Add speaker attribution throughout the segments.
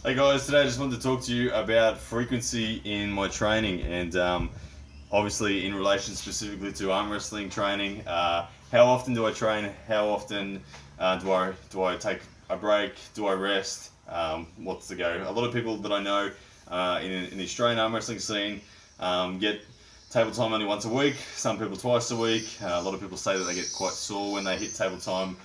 Speaker 1: Hey guys, today I just wanted to talk to you about frequency in my training and obviously in relation specifically to arm wrestling training. How often do I train? How often do I take a break? Do I rest? What's the go? A lot of people that I know in the Australian arm wrestling scene get table time only once a week. Some people twice a week. A lot of people say that they get quite sore when they hit table time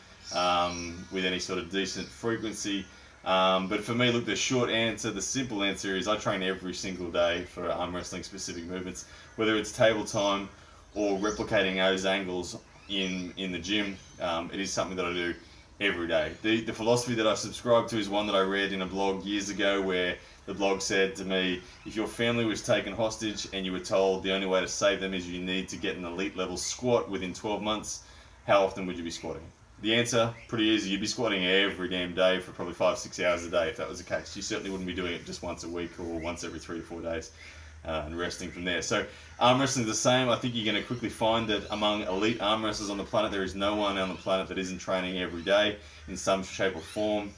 Speaker 1: with any sort of decent frequency. But for me, look, the short answer, the simple answer is I train every single day for arm wrestling specific movements, whether it's table time or replicating those angles in the gym. It is something that I do every day. The philosophy that I subscribe to is one that I read in a blog years ago, where the blog said to me, if your family was taken hostage and you were told the only way to save them is you need to get an elite level squat within 12 months, how often would you be squatting? The answer, pretty easy. You'd be squatting every damn day for probably 5-6 hours a day if that was the case. You certainly wouldn't be doing it just once a week or once every 3 to 4 days and resting from there. So arm wrestling is the same. I think you're going to quickly find that among elite arm wrestlers on the planet, there is no one on the planet that isn't training every day in some shape or form.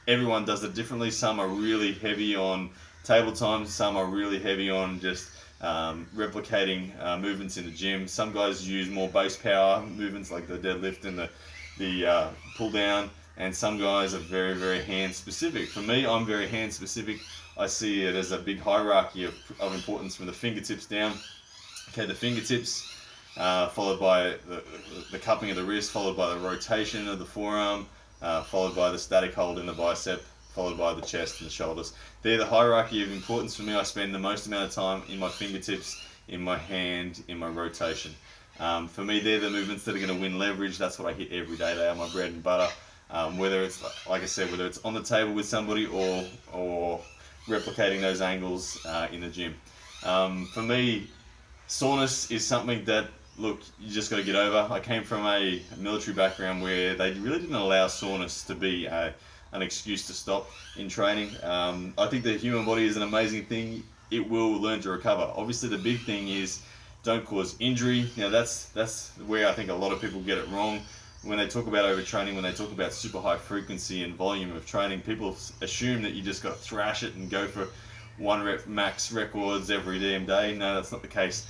Speaker 1: Everyone does it differently. Some are really heavy on table time. Some are really heavy on just replicating movements in the gym. Some guys use more base power movements like the deadlift and the pull down, and some guys are very, very hand specific. For me, I'm very hand specific. I see it as a big hierarchy of importance from the fingertips down. Okay, the fingertips followed by the cupping of the wrist, followed by the rotation of the forearm, followed by the static hold in the bicep, followed by the chest and the shoulders. They're the hierarchy of importance for me. I spend the most amount of time in my fingertips, in my hand, in my rotation. For me, they're the movements that are going to win leverage. That's what I hit every day. They are my bread and butter. Whether it's, like I said, whether it's on the table with somebody or replicating those angles in the gym. For me, soreness is something that, look, you just got to get over. I came from a military background where they really didn't allow soreness to be an excuse to stop in training. I think the human body is an amazing thing. It will learn to recover. Obviously, the big thing is don't cause injury. Now, that's where I think a lot of people get it wrong. When they talk about overtraining, when they talk about super high frequency and volume of training, people assume that you just got to thrash it and go for 1 rep max records every damn day. No, that's not the case.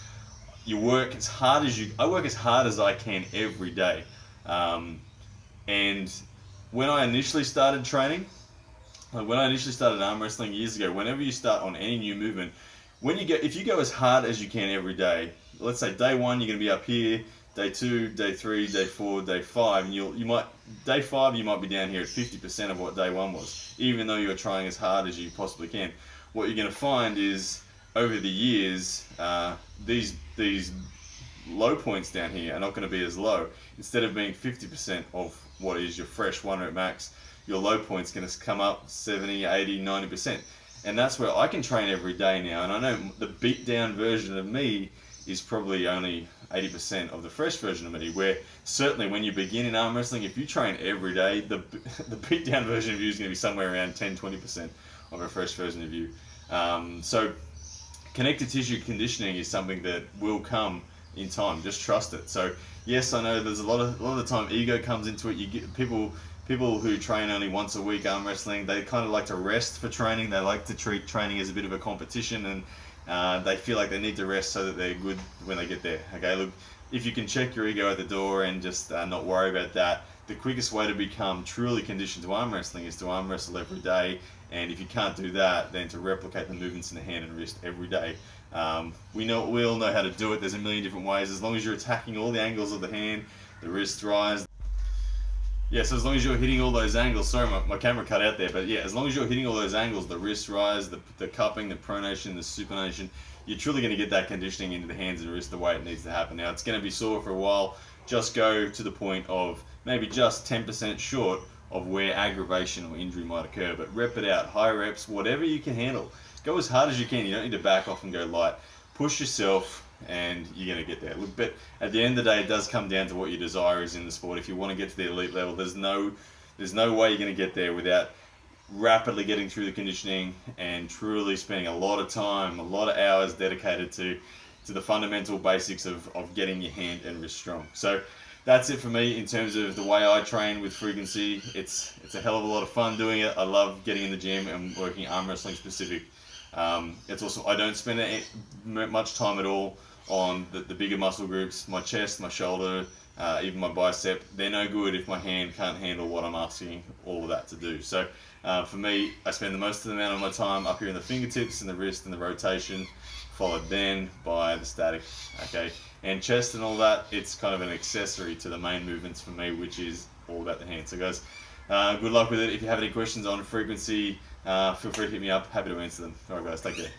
Speaker 1: You work as hard as I work as hard as I can every day. And when I initially started training, when I initially started arm wrestling years ago, whenever you start on any new movement, if you go as hard as you can every day, let's say day 1 you're going to be up here, day 2, day 3, day 4, day 5, and day 5 you might be down here at 50% of what day 1 was, even though you're trying as hard as you possibly can. What you're going to find is over the years, these low points down here are not going to be as low. Instead of being 50% of what is your fresh 1 rep max, your low point's going to come up 70, 80, 90%. And that's where I can train every day now. And I know the beat down version of me is probably only 80% of the fresh version of me, where certainly when you begin in arm wrestling, if you train every day, the beat down version of you is going to be somewhere around 10-20% of a fresh version of you. So connective tissue conditioning is something that will come in time. Just trust it. So yes, I know there's a lot of the time ego comes into it. You get people who train only once a week arm wrestling, they kind of like to rest for training. They like to treat training as a bit of a competition, and they feel like they need to rest so that they're good when they get there. Okay, look, if you can check your ego at the door and just not worry about that, the quickest way to become truly conditioned to arm wrestling is to arm wrestle every day. And if you can't do that, then to replicate the movements in the hand and wrist every day. We all know how to do it. There's a million different ways. As long as you're attacking all the angles of the hand, the wrist rise. Yeah, so as long as you're hitting all those angles, sorry, my camera cut out there, but yeah, as long as you're hitting all those angles, the wrist rise, the cupping, the pronation, the supination, you're truly going to get that conditioning into the hands and wrist the way it needs to happen. Now, it's going to be sore for a while. Just go to the point of maybe just 10% short of where aggravation or injury might occur, but rep it out, high reps, whatever you can handle. Go as hard as you can. You don't need to back off and go light. Push yourself, and you're going to get there. Look, but at the end of the day, it does come down to what your desire is in the sport. If you want to get to the elite level, there's no way you're going to get there without rapidly getting through the conditioning and truly spending a lot of time, a lot of hours dedicated to the fundamental basics of getting your hand and wrist strong. So that's it for me in terms of the way I train with frequency. It's a hell of a lot of fun doing it. I love getting in the gym and working arm wrestling specific. It's also, I don't spend much time at all on the bigger muscle groups, my chest, my shoulder, even my bicep. They're no good if my hand can't handle what I'm asking all of that to do. So for me, I spend the most of the amount of my time up here in the fingertips and the wrist and the rotation, followed then by the static. Okay, and chest and all that, it's kind of an accessory to the main movements for me, which is all about the hands. So guys, good luck with it. If you have any questions on frequency, feel free to hit me up. Happy to answer them. All right guys, take care.